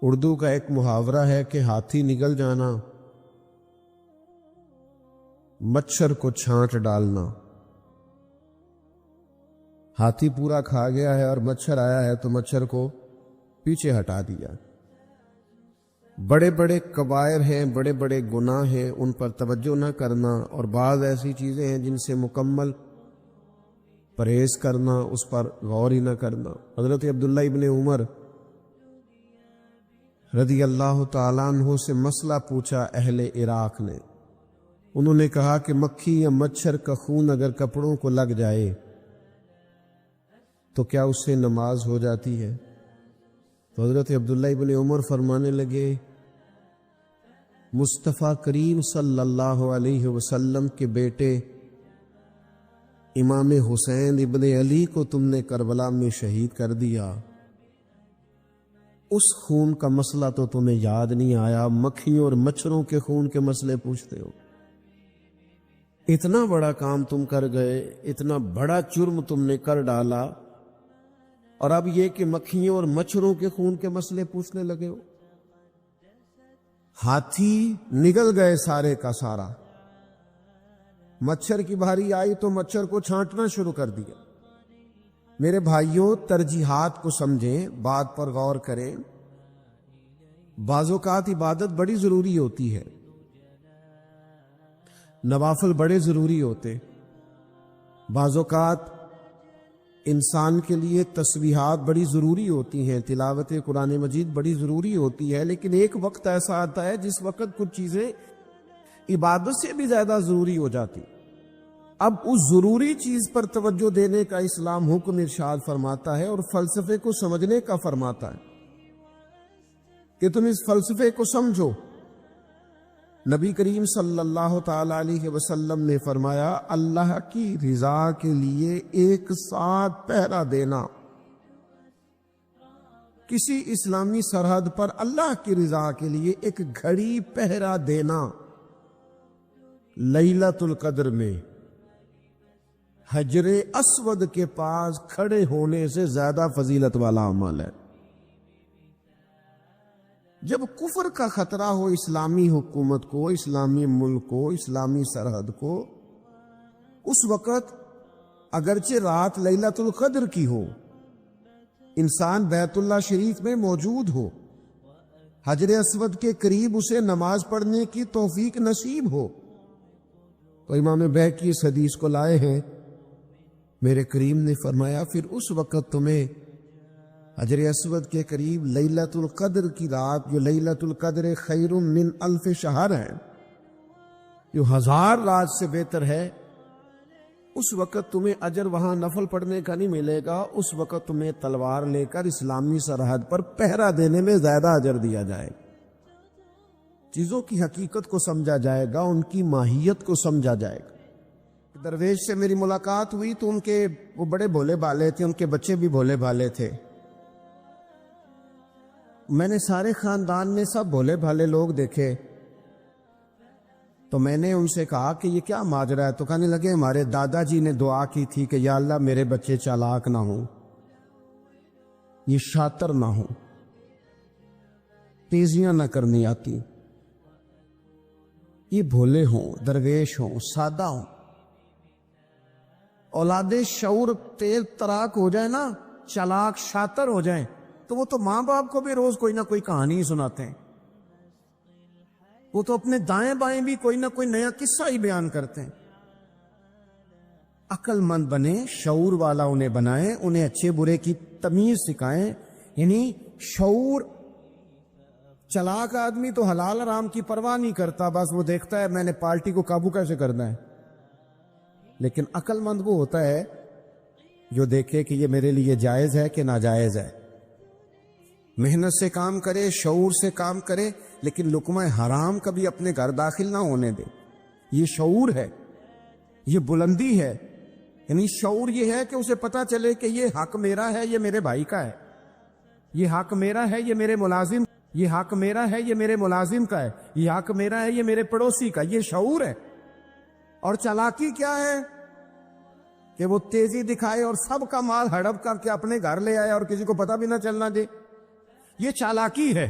اردو کا ایک محاورہ ہے کہ ہاتھی نگل جانا، مچھر کو چھانٹ ڈالنا۔ ہاتھی پورا کھا گیا ہے اور مچھر آیا ہے تو مچھر کو پیچھے ہٹا دیا۔ بڑے بڑے کبائر ہیں، بڑے بڑے گناہ ہیں، ان پر توجہ نہ کرنا، اور بعض ایسی چیزیں ہیں جن سے مکمل پرہیز کرنا، اس پر غور ہی نہ کرنا۔ حضرت عبداللہ ابن عمر رضی اللہ تعالیٰ عنہ سے مسئلہ پوچھا اہل عراق نے۔ انہوں نے کہا کہ مکھی یا مچھر کا خون اگر کپڑوں کو لگ جائے تو کیا اس سے نماز ہو جاتی ہے؟ تو حضرت عبداللہ ابن عمر فرمانے لگے، مصطفیٰ کریم صلی اللہ علیہ وسلم کے بیٹے امام حسین ابن علی کو تم نے کربلا میں شہید کر دیا، اس خون کا مسئلہ تو تمہیں یاد نہیں آیا، مکھیوں اور مچھروں کے خون کے مسئلے پوچھتے ہو۔ اتنا بڑا کام تم کر گئے، اتنا بڑا جرم تم نے کر ڈالا، اور اب یہ کہ مکھیوں اور مچھروں کے خون کے مسئلے پوچھنے لگے ہو۔ ہاتھی نگل گئے سارے کا سارا، مچھر کی باری آئی تو مچھر کو چھانٹنا شروع کر دیا۔ میرے بھائیوں، ترجیحات کو سمجھیں، بات پر غور کریں۔ بعض اوقات عبادت بڑی ضروری ہوتی ہے، نوافل بڑے ضروری ہوتے، بعض اوقات انسان کے لیے تسبیحات بڑی ضروری ہوتی ہیں، تلاوت قرآن مجید بڑی ضروری ہوتی ہے، لیکن ایک وقت ایسا آتا ہے جس وقت کچھ چیزیں عبادت سے بھی زیادہ ضروری ہو جاتی۔ اب اس ضروری چیز پر توجہ دینے کا اسلام حکم ارشاد فرماتا ہے، اور فلسفے کو سمجھنے کا فرماتا ہے کہ تم اس فلسفے کو سمجھو۔ نبی کریم صلی اللہ تعالی علیہ وسلم نے فرمایا، اللہ کی رضا کے لیے ایک ساتھ پہرا دینا، کسی اسلامی سرحد پر اللہ کی رضا کے لیے ایک گھڑی پہرا دینا لیلۃ القدر میں حجر اسود کے پاس کھڑے ہونے سے زیادہ فضیلت والا عمل ہے۔ جب کفر کا خطرہ ہو اسلامی حکومت کو، اسلامی ملک کو، اسلامی سرحد کو، اس وقت اگرچہ رات لیلۃ القدر کی ہو، انسان بیت اللہ شریف میں موجود ہو، حجر اسود کے قریب اسے نماز پڑھنے کی توفیق نصیب ہو، تو امام بیہقی اس حدیث کو لائے ہیں، میرے کریم نے فرمایا پھر اس وقت تمہیں حجر اسود کے قریب لیلۃ القدر کی رات، جو لیلۃ القدر خیر من الف شہر ہے، جو 1000 رات سے بہتر ہے، اس وقت تمہیں اجر وہاں نفل پڑھنے کا نہیں ملے گا، اس وقت تمہیں تلوار لے کر اسلامی سرحد پر پہرا دینے میں زیادہ اجر دیا جائے گا۔ چیزوں کی حقیقت کو سمجھا جائے گا، ان کی ماہیت کو سمجھا جائے گا۔ درویش سے میری ملاقات ہوئی تو وہ بڑے بھولے بھالے تھے، ان کے بچے بھی بھولے بھالے تھے۔ میں نے سارے خاندان میں سب بھولے بھالے لوگ دیکھے، تو میں نے ان سے کہا کہ یہ کیا ماجرا ہے؟ تو کہنے لگے ہمارے دادا جی نے دعا کی تھی کہ یا اللہ میرے بچے چالاک نہ ہوں، یہ شاطر نہ ہوں، تیزیاں نہ کرنی آتی، یہ بھولے ہوں، درویش ہوں، سادہ ہوں۔ اولاد شعور تیز تراک ہو جائے نا، چالاک شاطر ہو جائیں، تو وہ تو ماں باپ کو بھی روز کوئی نہ کوئی کہانی ہی سناتے ہیں، وہ تو اپنے دائیں بائیں بھی کوئی نہ کوئی نیا قصہ ہی بیان کرتے ہیں۔ عقل مند بنے، شعور والا انہیں بنائیں، انہیں اچھے برے کی تمیز سکھائیں، یعنی شعور۔ چلاک آدمی تو حلال حرام کی پرواہ نہیں کرتا، بس وہ دیکھتا ہے میں نے پارٹی کو قابو کیسے کرنا ہے، لیکن عقل مند وہ ہوتا ہے جو دیکھے کہ یہ میرے لیے جائز ہے کہ ناجائز ہے، محنت سے کام کرے، شعور سے کام کرے، لیکن لقمہ حرام کبھی اپنے گھر داخل نہ ہونے دے۔ یہ شعور ہے، یہ بلندی ہے، یعنی شعور یہ ہے کہ اسے پتا چلے کہ یہ حق میرا ہے، یہ میرے بھائی کا ہے، یہ حق میرا ہے، یہ میرے ملازم، یہ حق میرا ہے، یہ میرے ملازم کا ہے، یہ حق میرا ہے، یہ میرے پڑوسی کا۔ یہ شعور ہے۔ اور چالاکی کیا ہے کہ وہ تیزی دکھائے اور سب کا مال ہڑپ کر کے اپنے گھر لے آئے اور کسی کو پتہ بھی نہ چلنا دے۔ یہ چالاکی ہے۔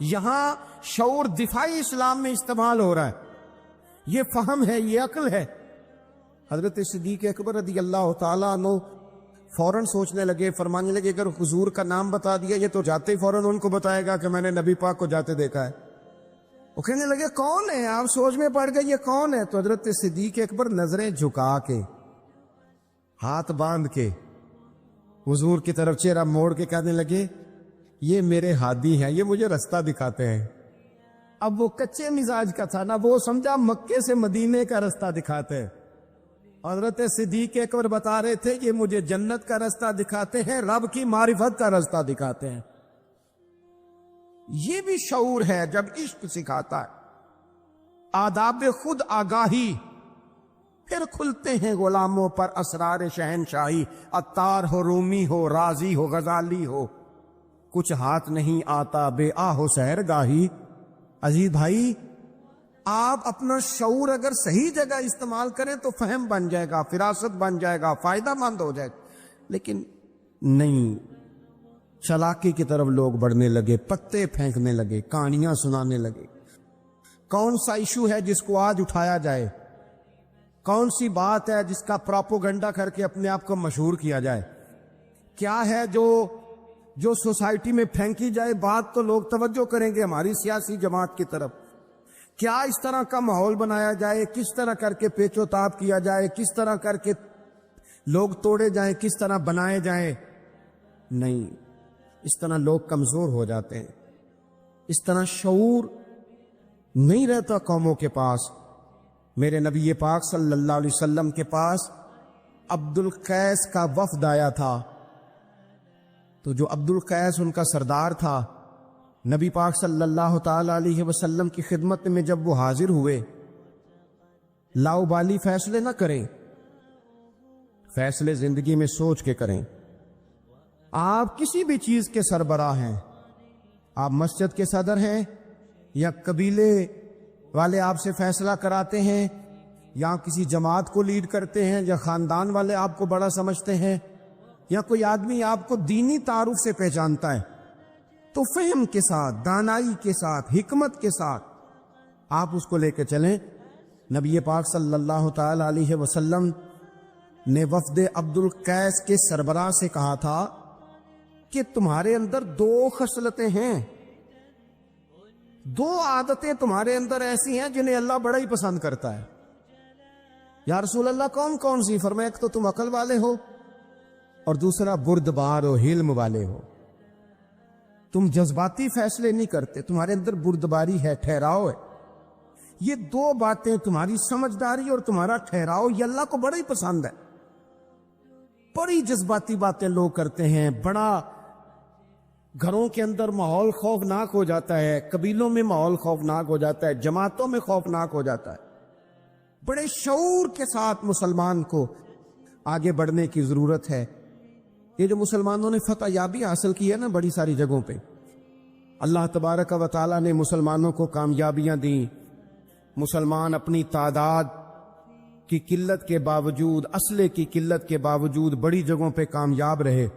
یہاں شعور دفاعی اسلام میں استعمال ہو رہا ہے، یہ فہم ہے، یہ عقل ہے۔ حضرت صدیق اکبر رضی اللہ تعالیٰ عنہ فوراً سوچنے لگے، فرمانے لگے اگر حضور کا نام بتا دیا یہ تو جاتے ہی فوراً ان کو بتائے گا کہ میں نے نبی پاک کو جاتے دیکھا ہے۔ وہ کہنے لگے کون ہے؟ آپ سوچ میں پڑ گئے یہ کون ہے؟ تو حضرت صدیق اکبر نظریں جھکا کے، ہاتھ باندھ کے حضور کی طرف چہرہ موڑ کے کہنے لگے یہ میرے ہادی ہیں، یہ مجھے رستہ دکھاتے ہیں۔ اب وہ کچے مزاج کا تھا نا، وہ سمجھا مکے سے مدینے کا رستہ دکھاتے ہیں۔ حضرت صدیق اکبر بتا رہے تھے یہ مجھے جنت کا رستہ دکھاتے ہیں، رب کی معرفت کا رستہ دکھاتے ہیں۔ یہ بھی شعور ہے جب عشق سکھاتا ہے، آداب خود آگاہی، پھر کھلتے ہیں غلاموں پر اسرار شہنشاہی، عطار ہو، رومی ہو، رازی ہو، غزالی ہو، کچھ ہاتھ نہیں آتا بے آہ و سحر گاہی۔ عزیز بھائی، آپ اپنا شعور اگر صحیح جگہ استعمال کریں تو فہم بن جائے گا، فراست بن جائے گا، فائدہ مند ہو جائے گا، لیکن نہیں، چلاکی کی طرف لوگ بڑھنے لگے، پتے پھینکنے لگے، کہانیاں سنانے لگے۔ کون سا ایشو ہے جس کو آج اٹھایا جائے؟ کون سی بات ہے جس کا پراپوگنڈا کر کے اپنے آپ کو مشہور کیا جائے؟ کیا ہے جو سوسائٹی میں پھینکی جائے بات تو لوگ توجہ کریں گے ہماری سیاسی جماعت کی طرف؟ کیا اس طرح کا ماحول بنایا جائے، کس طرح کر کے پیچ و تاب کیا جائے، کس طرح کر کے لوگ توڑے جائیں، کس طرح بنائے جائیں؟ نہیں، اس طرح لوگ کمزور ہو جاتے ہیں، اس طرح شعور نہیں رہتا قوموں کے پاس۔ میرے نبی پاک صلی اللہ علیہ وسلم کے پاس عبد القیس کا وفد آیا تھا، تو جو عبد القیس ان کا سردار تھا، نبی پاک صلی اللہ تعالی علیہ وسلم کی خدمت میں جب وہ حاضر ہوئے، لاؤبالی فیصلے نہ کریں، فیصلے زندگی میں سوچ کے کریں۔ آپ کسی بھی چیز کے سربراہ ہیں، آپ مسجد کے صدر ہیں یا قبیلے والے آپ سے فیصلہ کراتے ہیں، یا کسی جماعت کو لیڈ کرتے ہیں، یا خاندان والے آپ کو بڑا سمجھتے ہیں، یا کوئی آدمی آپ کو دینی تعارف سے پہچانتا ہے، تو فہم کے ساتھ، دانائی کے ساتھ، حکمت کے ساتھ آپ اس کو لے کے چلیں۔ نبی پاک صلی اللہ تعالی علیہ وسلم نے وفد عبد القیس کے سربراہ سے کہا تھا کہ تمہارے اندر دو خصلتیں ہیں، دو عادتیں تمہارے اندر ایسی ہیں جنہیں اللہ بڑا ہی پسند کرتا ہے۔ یا رسول اللہ کون کون سی؟ فرمایا ایک تو تم عقل والے ہو، اور دوسرا بردبار و حلم والے ہو، تم جذباتی فیصلے نہیں کرتے، تمہارے اندر بردباری ہے، ٹھہراؤ ہے۔ یہ دو باتیں، تمہاری سمجھداری اور تمہارا ٹھہراؤ، یہ اللہ کو بڑا ہی پسند ہے۔ بڑی جذباتی باتیں لوگ کرتے ہیں، بڑا گھروں کے اندر ماحول خوفناک ہو جاتا ہے، قبیلوں میں ماحول خوفناک ہو جاتا ہے، جماعتوں میں خوفناک ہو جاتا ہے۔ بڑے شعور کے ساتھ مسلمان کو آگے بڑھنے کی ضرورت ہے۔ یہ جو مسلمانوں نے فتح یابی حاصل کی ہے نا بڑی ساری جگہوں پہ، اللہ تبارک و تعالیٰ نے مسلمانوں کو کامیابیاں دیں۔ مسلمان اپنی تعداد کی قلت کے باوجود، اسلحے کی قلت کے باوجود بڑی جگہوں پہ کامیاب رہے۔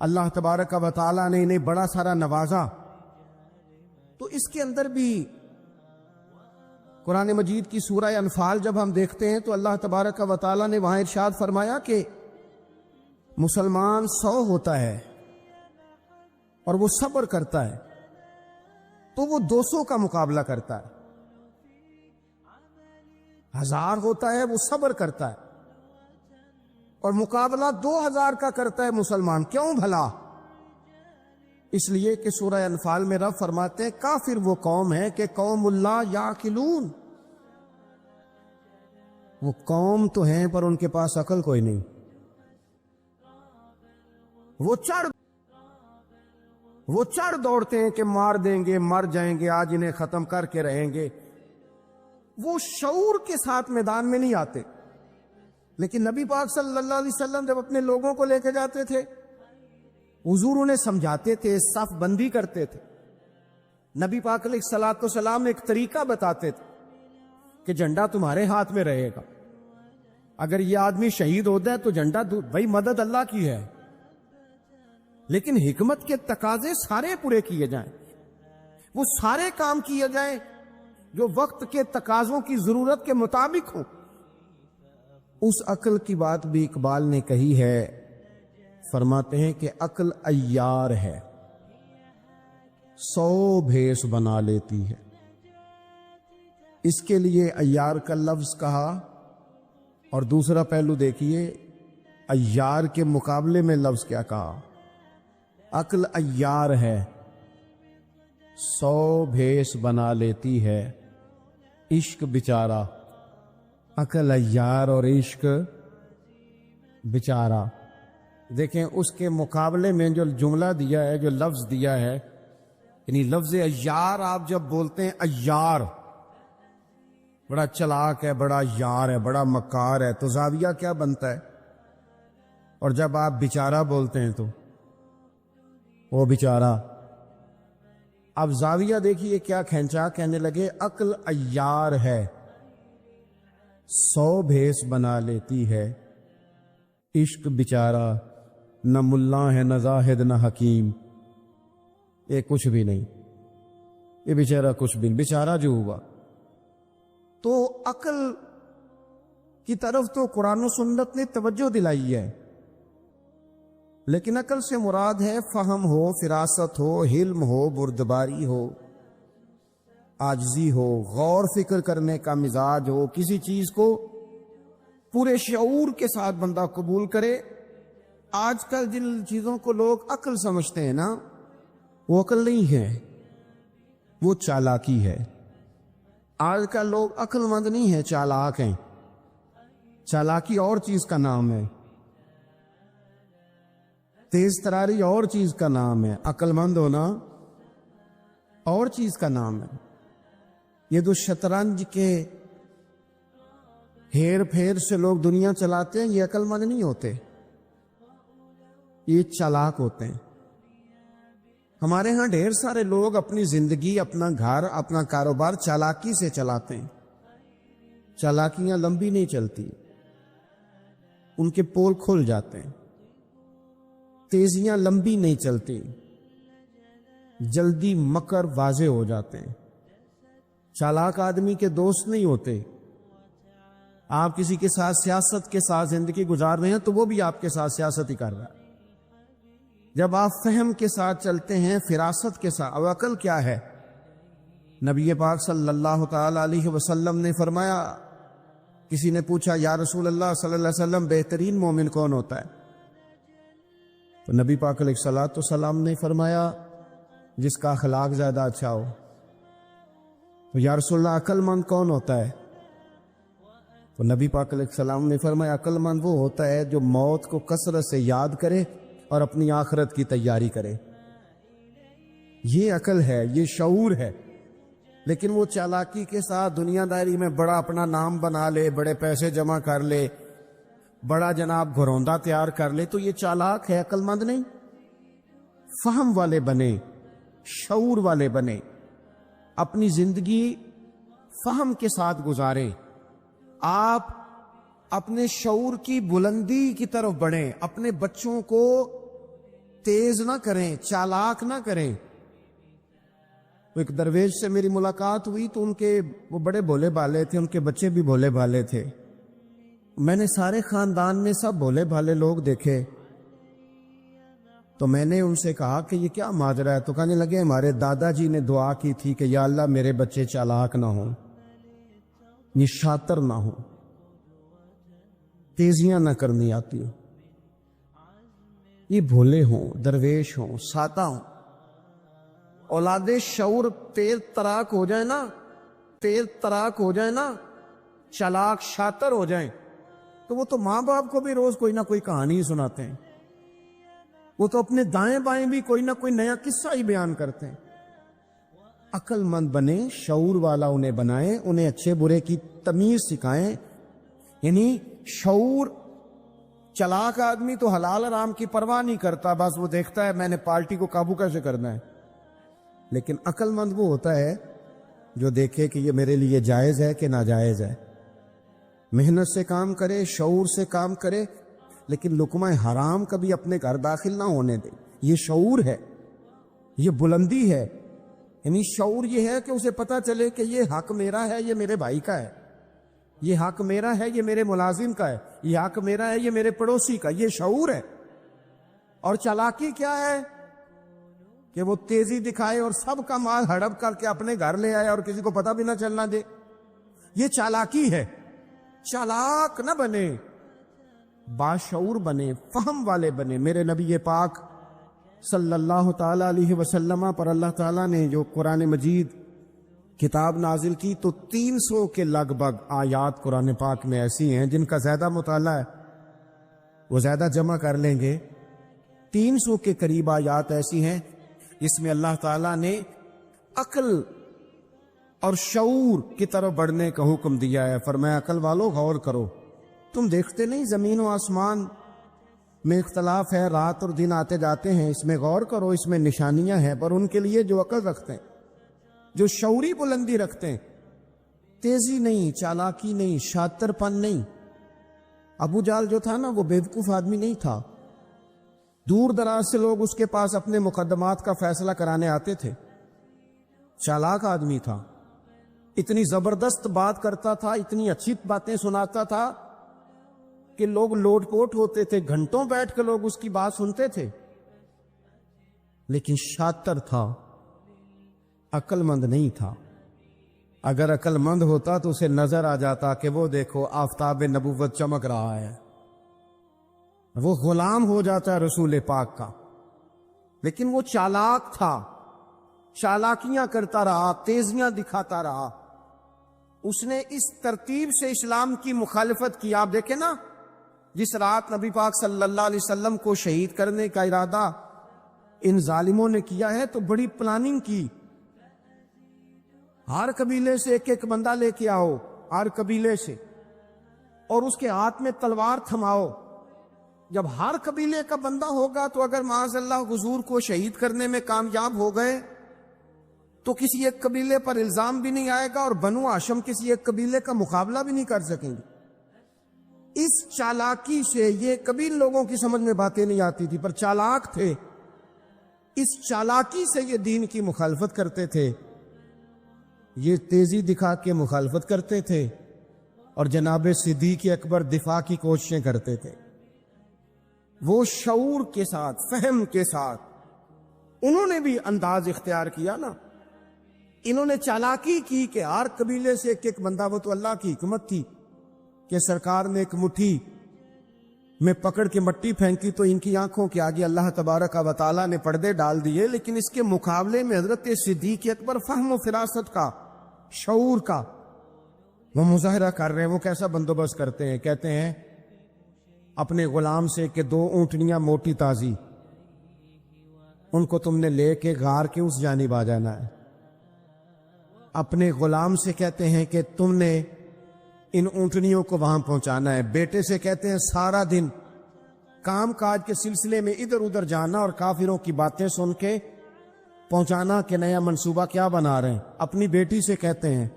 اللہ تبارک و تعالیٰ نے انہیں بڑا سارا نوازا۔ تو اس کے اندر بھی قرآن مجید کی سورہ انفال جب ہم دیکھتے ہیں تو اللہ تبارک و تعالیٰ نے وہاں ارشاد فرمایا کہ مسلمان 100 ہوتا ہے اور وہ صبر کرتا ہے تو وہ 200 کا مقابلہ کرتا ہے، 1000 ہوتا ہے وہ صبر کرتا ہے اور مقابلہ 2000 کا کرتا ہے مسلمان۔ کیوں بھلا؟ اس لیے کہ سورہ انفال میں رب فرماتے ہیں کافر وہ قوم ہے کہ قوم اللہ یاقلون، وہ قوم تو ہیں پر ان کے پاس عقل کوئی نہیں، وہ چڑھ دوڑتے ہیں کہ مار دیں گے، مر جائیں گے، آج انہیں ختم کر کے رہیں گے۔ وہ شعور کے ساتھ میدان میں نہیں آتے۔ لیکن نبی پاک صلی اللہ علیہ وسلم جب اپنے لوگوں کو لے کے جاتے تھے، حضور انہیں سمجھاتے تھے، صف بندی کرتے تھے۔ نبی پاک علیہ الصلوۃ والسلام ایک طریقہ بتاتے تھے کہ جھنڈا تمہارے ہاتھ میں رہے گا، اگر یہ آدمی شہید ہوتا ہے تو جھنڈا بھائی مدد اللہ کی ہے، لیکن حکمت کے تقاضے سارے پورے کیے جائیں۔ وہ سارے کام کیے جائیں جو وقت کے تقاضوں کی ضرورت کے مطابق ہوں۔ اس عقل کی بات بھی اقبال نے کہی ہے، فرماتے ہیں کہ عقل عیار ہے، 100 بھیس بنا لیتی ہے۔ اس کے لیے عیار کا لفظ کہا، اور دوسرا پہلو دیکھیے عیار کے مقابلے میں لفظ کیا کہا۔ عقل عیار ہے، 100 بھیس بنا لیتی ہے، عشق بیچارہ۔ عقل عیار اور عشق بیچارہ۔ دیکھیں اس کے مقابلے میں جو جملہ دیا ہے، جو لفظ دیا ہے، یعنی لفظ عیار آپ جب بولتے ہیں عیار بڑا چلاک ہے، بڑا یار ہے، بڑا مکار ہے، تو زاویہ کیا بنتا ہے؟ اور جب آپ بیچارہ بولتے ہیں تو وہ بیچارہ۔ اب زاویہ دیکھیے کیا کھینچا، کہنے لگے عقل عیار ہے، 100 بھیس بنا لیتی ہے، عشق بیچارہ، نہ ملا ہے نہ زاہد نہ حکیم، یہ کچھ بھی نہیں، یہ بیچارہ کچھ بھی نہیں، بیچارہ جو ہوا۔ تو عقل کی طرف تو قرآن و سنت نے توجہ دلائی ہے، لیکن عقل سے مراد ہے فہم ہو، فراست ہو، حلم ہو، بردباری ہو، عاجزی ہو، غور فکر کرنے کا مزاج ہو، کسی چیز کو پورے شعور کے ساتھ بندہ قبول کرے۔ آج کل جن چیزوں کو لوگ عقل سمجھتے ہیں نا، وہ عقل نہیں ہے، وہ چالاکی ہے۔ آج کل لوگ عقل مند نہیں ہیں، چالاک ہیں۔ چالاکی اور چیز کا نام ہے، تیز تراری اور چیز کا نام ہے، عقل مند ہونا اور چیز کا نام ہے۔ یہ جو شطرنج کے ہیر پھیر سے لوگ دنیا چلاتے ہیں، یہ عقل مند نہیں ہوتے، یہ چالاک ہوتے ہیں۔ ہمارے ہاں ڈھیر سارے لوگ اپنی زندگی، اپنا گھر، اپنا کاروبار چالاکی سے چلاتے ہیں۔ چالاکیاں لمبی نہیں چلتی، ان کے پول کھل جاتے ہیں۔ تیزیاں لمبی نہیں چلتی، جلدی مکر واضح ہو جاتے ہیں۔ چالاک آدمی کے دوست نہیں ہوتے۔ آپ کسی کے ساتھ سیاست کے ساتھ زندگی گزار رہے ہیں تو وہ بھی آپ کے ساتھ سیاست ہی کر رہا ہے۔ جب آپ فہم کے ساتھ چلتے ہیں، فراست کے ساتھ، اب عقل کیا ہے؟ نبی پاک صلی اللہ تعالی علیہ وسلم نے فرمایا، کسی نے پوچھا یا رسول اللہ صلی اللہ علیہ وسلم بہترین مومن کون ہوتا ہے؟ تو نبی پاک علیہ الصلوۃ والسلام نے فرمایا جس کا اخلاق زیادہ اچھا ہو۔ تو یا رسول اللہ عقل مند کون ہوتا ہے؟ تو نبی پاک علیہ السلام نے فرمایا عقل مند وہ ہوتا ہے جو موت کو کثرت سے یاد کرے اور اپنی آخرت کی تیاری کرے۔ یہ عقل ہے، یہ شعور ہے۔ لیکن وہ چالاکی کے ساتھ دنیا داری میں بڑا اپنا نام بنا لے، بڑے پیسے جمع کر لے، بڑا جناب گھروندہ تیار کر لے، تو یہ چالاک ہے، عقل مند نہیں۔ فہم والے بنے، شعور والے بنے، اپنی زندگی فہم کے ساتھ گزاریں۔ آپ اپنے شعور کی بلندی کی طرف بڑھیں، اپنے بچوں کو تیز نہ کریں، چالاک نہ کریں۔ ایک درویش سے میری ملاقات ہوئی تو وہ بڑے بھولے بھالے تھے، ان کے بچے بھی بھولے بھالے تھے۔ میں نے سارے خاندان میں سب بھولے بھالے لوگ دیکھے، تو میں نے ان سے کہا کہ یہ کیا ماجرا ہے؟ تو کہنے لگے ہمارے دادا جی نے دعا کی تھی کہ یا اللہ میرے بچے چالاک نہ ہوں، یہ شاطر نہ ہوں، تیزیاں نہ کرنی آتی ہوں، یہ بھولے ہوں، درویش ہوں، سادہ ہوں۔ اولاد شعور تیز تراک ہو جائے نا، تیز تراک ہو جائے نا، چالاک شاطر ہو جائیں، تو وہ تو ماں باپ کو بھی روز کوئی نہ کوئی کہانی سناتے ہیں، وہ تو اپنے دائیں بائیں بھی کوئی نہ کوئی نیا قصہ ہی بیان کرتے ہیں۔ عقل مند بنے، شعور والا انہیں بنائیں، انہیں اچھے برے کی تمیز سکھائیں۔ یعنی شعور، چلاک آدمی تو حلال حرام کی پرواہ نہیں کرتا، بس وہ دیکھتا ہے میں نے پارٹی کو قابو کیسے کرنا ہے۔ لیکن عقل مند وہ ہوتا ہے جو دیکھے کہ یہ میرے لیے جائز ہے کہ ناجائز ہے، محنت سے کام کرے، شعور سے کام کرے، لیکن لقمہ حرام کبھی اپنے گھر داخل نہ ہونے دے۔ یہ شعور ہے، یہ بلندی ہے۔ یعنی شعور یہ ہے کہ اسے پتا چلے کہ یہ حق میرا ہے، یہ میرے بھائی کا ہے، یہ حق میرا ہے، یہ میرے ملازم کا ہے، یہ حق میرا ہے، یہ میرے پڑوسی کا، یہ شعور ہے۔ اور چالاکی کیا ہے کہ وہ تیزی دکھائے اور سب کا مال ہڑپ کر کے اپنے گھر لے آئے اور کسی کو پتہ بھی نہ چلنا دے، یہ چالاکی ہے۔ چالاک نہ بنے، باشعور بنے، فہم والے بنے۔ میرے نبی پاک صلی اللہ تعالی علیہ وسلم پر اللہ تعالیٰ نے جو قرآن مجید کتاب نازل کی تو 300 کے لگ بھگ آیات قرآن پاک میں ایسی ہیں جن کا زیادہ مطالعہ ہے وہ زیادہ جمع کر لیں گے۔ 300 کے قریب آیات ایسی ہیں جس میں اللہ تعالیٰ نے عقل اور شعور کی طرف بڑھنے کا حکم دیا ہے۔ فرمایا عقل والو غور کرو، تم دیکھتے نہیں زمین و آسمان میں اختلاف ہے، رات اور دن آتے جاتے ہیں، اس میں غور کرو، اس میں نشانیاں ہیں، پر ان کے لیے جو عقل رکھتے ہیں، جو شعوری بلندی رکھتے ہیں، تیزی نہیں، چالاکی نہیں، شاطر پن نہیں۔ ابو جہل جو تھا نا وہ بیوقوف آدمی نہیں تھا، دور دراز سے لوگ اس کے پاس اپنے مقدمات کا فیصلہ کرانے آتے تھے، چالاک آدمی تھا، اتنی زبردست بات کرتا تھا، اتنی اچھی باتیں سناتا تھا کہ لوگ لوٹ پوٹ ہوتے تھے، گھنٹوں بیٹھ کے لوگ اس کی بات سنتے تھے، لیکن شاطر تھا، عقل مند نہیں تھا۔ اگر عقل مند ہوتا تو اسے نظر آ جاتا کہ وہ دیکھو آفتاب نبوت چمک رہا ہے، وہ غلام ہو جاتا ہے رسول پاک کا۔ لیکن وہ چالاک تھا، چالاکیاں کرتا رہا، تیزیاں دکھاتا رہا، اس نے اس ترتیب سے اسلام کی مخالفت کی۔ آپ دیکھیں نا، جس رات نبی پاک صلی اللہ علیہ وسلم کو شہید کرنے کا ارادہ ان ظالموں نے کیا ہے تو بڑی پلاننگ کی، ہر قبیلے سے ایک ایک بندہ لے کے آؤ، ہر قبیلے سے، اور اس کے ہاتھ میں تلوار تھماؤ۔ جب ہر قبیلے کا بندہ ہوگا تو اگر معاذ اللہ حضور کو شہید کرنے میں کامیاب ہو گئے تو کسی ایک قبیلے پر الزام بھی نہیں آئے گا اور بنو ہاشم کسی ایک قبیلے کا مقابلہ بھی نہیں کر سکیں گے۔ اس چالاکی سے، یہ کبھی لوگوں کی سمجھ میں باتیں نہیں آتی تھی پر چالاک تھے، اس چالاکی سے یہ دین کی مخالفت کرتے تھے، یہ تیزی دکھا کے مخالفت کرتے تھے، اور جناب صدیق اکبر دفاع کی کوششیں کرتے تھے۔ وہ شعور کے ساتھ، فہم کے ساتھ انہوں نے بھی انداز اختیار کیا نا، انہوں نے چالاکی کی کہ ہر قبیلے سے ایک ایک بندہ، وہ تو اللہ کی حکمت تھی کہ سرکار نے ایک مٹھی میں پکڑ کے مٹی پھینکی تو ان کی آنکھوں کے آگے اللہ تبارک و تعالیٰ نے پردے ڈال دیے، لیکن اس کے مقابلے میں حضرت صدیق اکبر فہم و فراست کا، شعور کا وہ مظاہرہ کر رہے ہیں۔ وہ کیسا بندوبست کرتے ہیں؟ کہتے ہیں اپنے غلام سے کہ 2 اونٹنیاں موٹی تازی، ان کو تم نے لے کے غار کے اس جانب آ جانا ہے۔ اپنے غلام سے کہتے ہیں کہ تم نے ان اونٹنیوں کو وہاں پہنچانا ہے۔ بیٹے سے کہتے ہیں سارا دن کام کاج کے سلسلے میں ادھر ادھر جانا اور کافروں کی باتیں سن کے پہنچانا کہ نیا منصوبہ کیا بنا رہے ہیں۔ اپنی بیٹی سے کہتے ہیں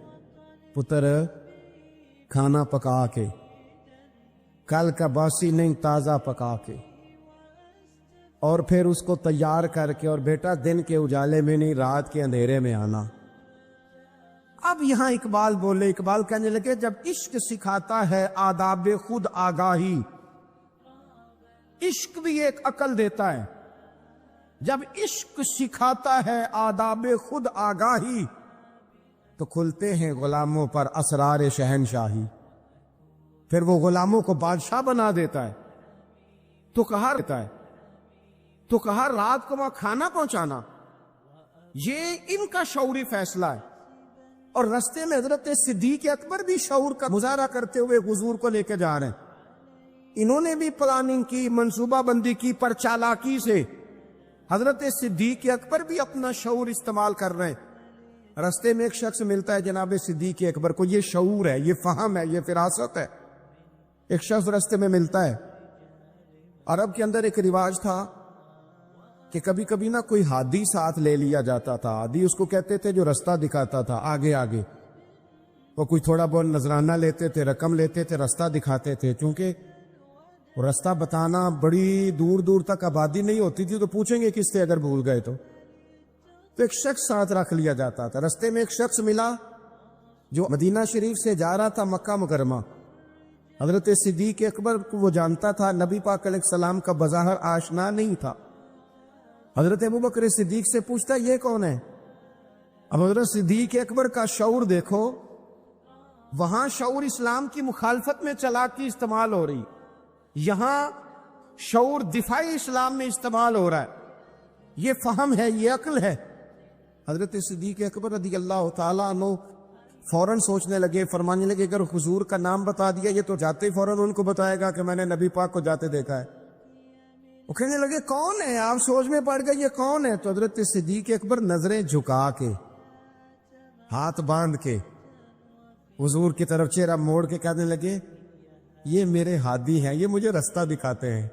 پتر کھانا پکا کے، کل کا باسی نہیں تازہ پکا کے، اور پھر اس کو تیار کر کے، اور بیٹا دن کے اجالے میں نہیں رات کے اندھیرے میں آنا۔ اب یہاں اقبال بولے، اقبال کہنے لگے جب عشق سکھاتا ہے آداب خود آگاہی، عشق بھی ایک عقل دیتا ہے، جب عشق سکھاتا ہے آداب خود آگاہی تو کھلتے ہیں غلاموں پر اسرار شہنشاہی، پھر وہ غلاموں کو بادشاہ بنا دیتا ہے۔ تو کہا دیتا ہے، تو کہا رات کو وہاں کھانا پہنچانا، یہ ان کا شعوری فیصلہ ہے۔ اور رستے میں حضرت صدیق اکبر بھی شعور کا مظاہرہ کرتے ہوئے حضور کو لے کے جا رہے ہیں، انہوں نے بھی پلاننگ کی، منصوبہ بندی کی، پر چالاکی سے حضرت صدیق اکبر بھی اپنا شعور استعمال کر رہے ہیں۔ رستے میں ایک شخص ملتا ہے جناب صدیق اکبر کو، یہ شعور ہے، یہ فہم ہے، یہ فراست ہے۔ ایک شخص رستے میں ملتا ہے، عرب کے اندر ایک رواج تھا کہ کبھی کبھی نا کوئی ہادی ساتھ لے لیا جاتا تھا۔ ہادی اس کو کہتے تھے جو رستہ دکھاتا تھا آگے آگے، وہ کوئی تھوڑا بہت نذرانہ لیتے تھے، رقم لیتے تھے، رستہ دکھاتے تھے، چونکہ رستہ بتانا بڑی دور دور تک آبادی نہیں ہوتی تھی تو پوچھیں گے کس سے اگر بھول گئے تو تو ایک شخص ساتھ رکھ لیا جاتا تھا. رستے میں ایک شخص ملا جو مدینہ شریف سے جا رہا تھا مکہ مکرمہ. حضرت صدیق اکبر کو وہ جانتا تھا، نبی پاک علیہ السلام کا بظاہر آشنا نہیں تھا. حضرت ابوبکر صدیق سے پوچھتا یہ کون ہے؟ اب حضرت صدیق اکبر کا شعور دیکھو، وہاں شعور اسلام کی مخالفت میں چلاکی استعمال ہو رہی، یہاں شعور دفاعی اسلام میں استعمال ہو رہا ہے. یہ فہم ہے، یہ عقل ہے. حضرت صدیق اکبر رضی اللہ تعالیٰ عنہ فوراً سوچنے لگے، فرمانے لگے اگر حضور کا نام بتا دیا یہ تو جاتے ہی فوراً ان کو بتائے گا کہ میں نے نبی پاک کو جاتے دیکھا ہے. وہ کہنے لگے کون ہے؟ آپ سوچ میں پڑ گئے یہ کون ہے؟ تو حضرت صدیق اکبر نظریں جھکا کے، ہاتھ باندھ کے حضور کی طرف چہرہ موڑ کے کہنے لگے یہ میرے ہادی ہیں، یہ مجھے رستہ دکھاتے ہیں.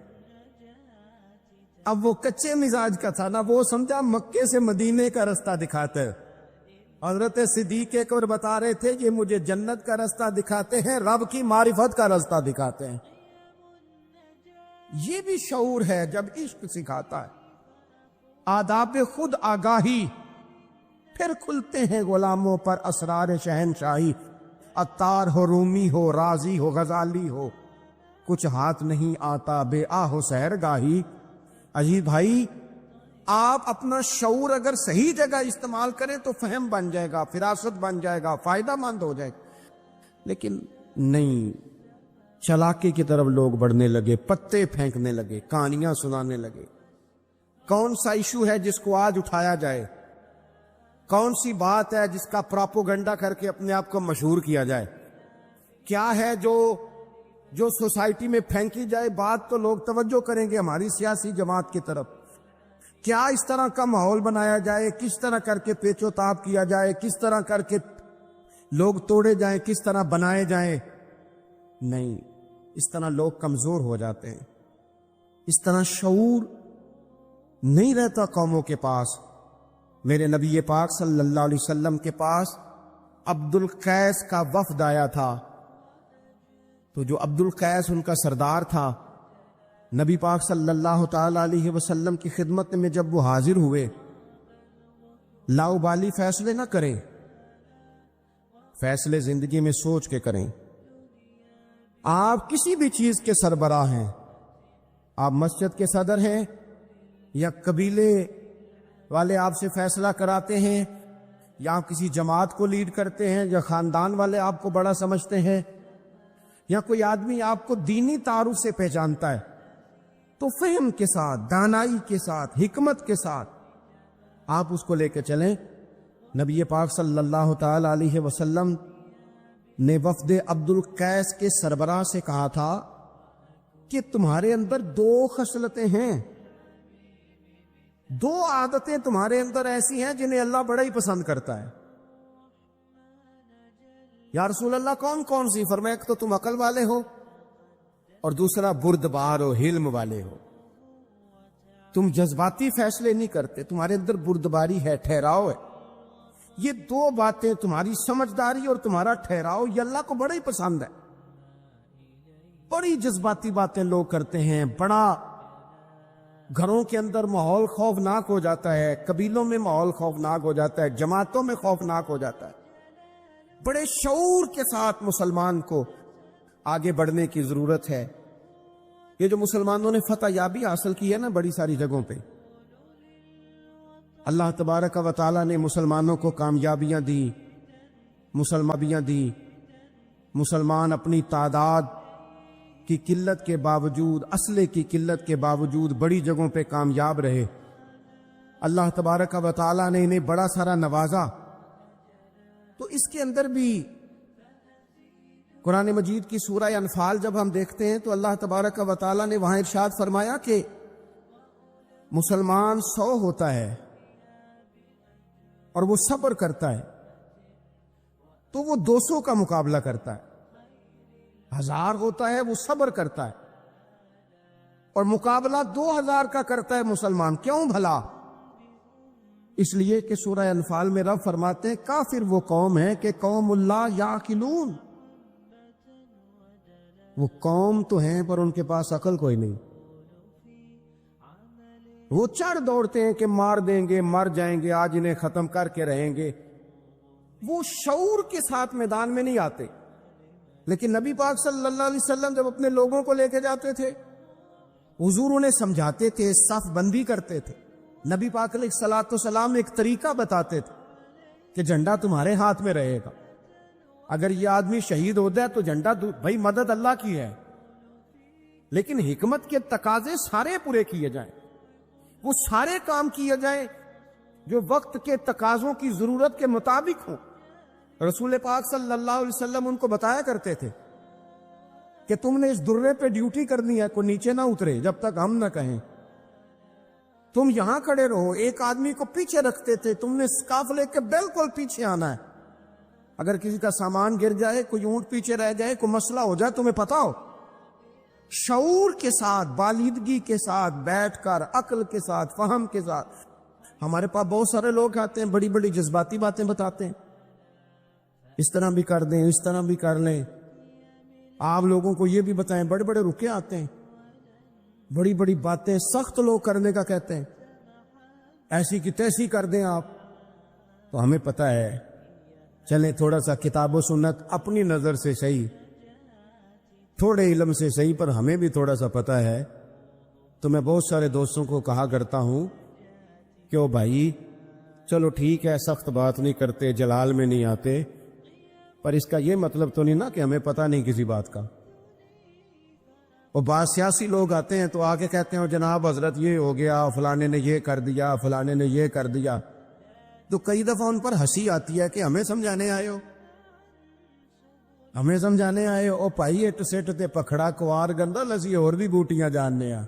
اب وہ کچے مزاج کا تھا نا، وہ سمجھا مکے سے مدینے کا رستہ دکھاتے ہیں. حضرت صدیق اکبر بتا رہے تھے یہ مجھے جنت کا رستہ دکھاتے ہیں، رب کی معرفت کا رستہ دکھاتے ہیں. یہ بھی شعور ہے جب عشق سکھاتا ہے. آداب خود آگاہی، پھر کھلتے ہیں غلاموں پر اسرار شہنشاہی. عطار ہو، رومی ہو، رازی ہو، غزالی ہو، کچھ ہاتھ نہیں آتا بے آہ و سحر گاہی. عجیب بھائی، آپ اپنا شعور اگر صحیح جگہ استعمال کریں تو فہم بن جائے گا، فراست بن جائے گا، فائدہ مند ہو جائے گا. لیکن نہیں، چلاکی کی طرف لوگ بڑھنے لگے، پتے پھینکنے لگے، کہانیاں سنانے لگے. کون سا ایشو ہے جس کو آج اٹھایا جائے؟ کون سی بات ہے جس کا پراپوگنڈا کر کے اپنے آپ کو مشہور کیا جائے؟ کیا ہے جو سوسائٹی میں پھینکی جائے بات تو لوگ توجہ کریں گے ہماری سیاسی جماعت کی طرف؟ کیا اس طرح کا ماحول بنایا جائے؟ کس طرح کر کے پیچ و تاب کیا جائے؟ کس طرح کر کے لوگ توڑے جائیں؟ کس طرح بنائے جائیں؟ نہیں، اس طرح لوگ کمزور ہو جاتے ہیں. اس طرح شعور نہیں رہتا قوموں کے پاس. میرے نبی پاک صلی اللہ علیہ وسلم کے پاس عبد القیس کا وفد آیا تھا. تو جو عبد القیس ان کا سردار تھا، نبی پاک صلی اللہ تعالی علیہ وسلم کی خدمت میں جب وہ حاضر ہوئے، لاؤبالی فیصلے نہ کریں، فیصلے زندگی میں سوچ کے کریں. آپ کسی بھی چیز کے سربراہ ہیں، آپ مسجد کے صدر ہیں یا قبیلے والے آپ سے فیصلہ کراتے ہیں، یا آپ کسی جماعت کو لیڈ کرتے ہیں، یا خاندان والے آپ کو بڑا سمجھتے ہیں، یا کوئی آدمی آپ کو دینی تعارف سے پہچانتا ہے، تو فہم کے ساتھ، دانائی کے ساتھ، حکمت کے ساتھ آپ اس کو لے کے چلیں. نبی پاک صلی اللہ تعالی علیہ وسلم نے وفد عبد القیس کے سربراہ سے کہا تھا کہ تمہارے اندر 2 خصلتیں ہیں، 2 عادتیں تمہارے اندر ایسی ہیں جنہیں اللہ بڑا ہی پسند کرتا ہے. یا رسول اللہ کون کون سی؟ فرمایا ایک تو تم عقل والے ہو، اور دوسرا بردبار ہو، حلم والے ہو. تم جذباتی فیصلے نہیں کرتے، تمہارے اندر بردباری ہے، ٹھہراؤ ہے. یہ 2 باتیں، تمہاری سمجھداری اور تمہارا ٹھہراؤ، یہ اللہ کو بڑا ہی پسند ہے. بڑی جذباتی باتیں لوگ کرتے ہیں، بڑا گھروں کے اندر ماحول خوفناک ہو جاتا ہے، قبیلوں میں ماحول خوفناک ہو جاتا ہے، جماعتوں میں خوفناک ہو جاتا ہے. بڑے شعور کے ساتھ مسلمان کو آگے بڑھنے کی ضرورت ہے. یہ جو مسلمانوں نے فتح یابی حاصل کی ہے نا بڑی ساری جگہوں پہ، اللہ تبارک و تعالیٰ نے مسلمانوں کو کامیابیاں دی، مسلمان اپنی تعداد کی قلت کے باوجود، اسلحے کی قلت کے باوجود بڑی جگہوں پہ کامیاب رہے. اللہ تبارک و تعالیٰ نے انہیں بڑا سارا نوازا. تو اس کے اندر بھی قرآن مجید کی سورہ انفال جب ہم دیکھتے ہیں تو اللہ تبارک و تعالیٰ نے وہاں ارشاد فرمایا کہ مسلمان 100 ہوتا ہے اور وہ صبر کرتا ہے تو وہ 200 کا مقابلہ کرتا ہے. 1000 ہوتا ہے وہ صبر کرتا ہے اور مقابلہ 2000 کا کرتا ہے مسلمان. کیوں بھلا؟ اس لیے کہ سورہ انفال میں رب فرماتے ہیں کافر وہ قوم ہے کہ قوم اللہ یعقلون، وہ قوم تو ہیں پر ان کے پاس عقل کوئی نہیں. وہ چڑھ دوڑتے ہیں کہ مار دیں گے، مر جائیں گے، آج انہیں ختم کر کے رہیں گے، وہ شعور کے ساتھ میدان میں نہیں آتے۔ لیکن نبی پاک صلی اللہ علیہ وسلم جب اپنے لوگوں کو لے کے جاتے تھے، حضور انہیں سمجھاتے تھے، صف بندی کرتے تھے، نبی پاک علیہ الصلوۃ والسلام ایک طریقہ بتاتے تھے کہ جھنڈا تمہارے ہاتھ میں رہے گا، اگر یہ آدمی شہید ہوتا ہے تو جھنڈا بھائی مدد اللہ کی ہے، لیکن حکمت کے تقاضے سارے پورے کیے جائیں، وہ سارے کام کیے جائیں جو وقت کے تقاضوں کی ضرورت کے مطابق ہوں۔ رسول پاک صلی اللہ علیہ وسلم ان کو بتایا کرتے تھے کہ تم نے اس درے پہ ڈیوٹی کرنی ہے، کوئی نیچے نہ اترے جب تک ہم نہ کہیں، تم یہاں کھڑے رہو۔ ایک آدمی کو پیچھے رکھتے تھے، تم نے قافلے کے بالکل پیچھے آنا ہے، اگر کسی کا سامان گر جائے، کوئی اونٹ پیچھے رہ جائے، کوئی مسئلہ ہو جائے، تمہیں پتا ہو، شعور کے ساتھ، بالیدگی کے ساتھ بیٹھ کر، عقل کے ساتھ، فہم کے ساتھ۔ ہمارے پاس بہت سارے لوگ آتے ہیں، بڑی بڑی جذباتی باتیں بتاتے ہیں، اس طرح بھی کر دیں، اس طرح بھی کر لیں، آپ لوگوں کو یہ بھی بتائیں، بڑے بڑے رکے آتے ہیں، بڑی بڑی باتیں سخت لوگ کرنے کا کہتے ہیں، ایسی کی تیسی کر دیں آپ۔ تو ہمیں پتہ ہے، چلیں تھوڑا سا کتاب و سنت اپنی نظر سے صحیح، تھوڑے علم سے صحیح، پر ہمیں بھی تھوڑا سا پتہ ہے۔ تو میں بہت سارے دوستوں کو کہا کرتا ہوں کہ او بھائی چلو ٹھیک ہے، سخت بات نہیں کرتے، جلال میں نہیں آتے، پر اس کا یہ مطلب تو نہیں نا کہ ہمیں پتہ نہیں کسی بات کا۔ اور بعض سیاسی لوگ آتے ہیں تو آگے کہتے ہیں جناب حضرت یہ ہو گیا، فلانے نے یہ کر دیا، فلانے نے یہ کر دیا، تو کئی دفعہ ان پر ہنسی آتی ہے کہ ہمیں سمجھانے آئے ہو، ہمیں سمجھانے آئے ہو، او بھائی اٹ سٹ تے پکھڑا کوار گندا لسی اور بھی بوٹیاں جاننے آ۔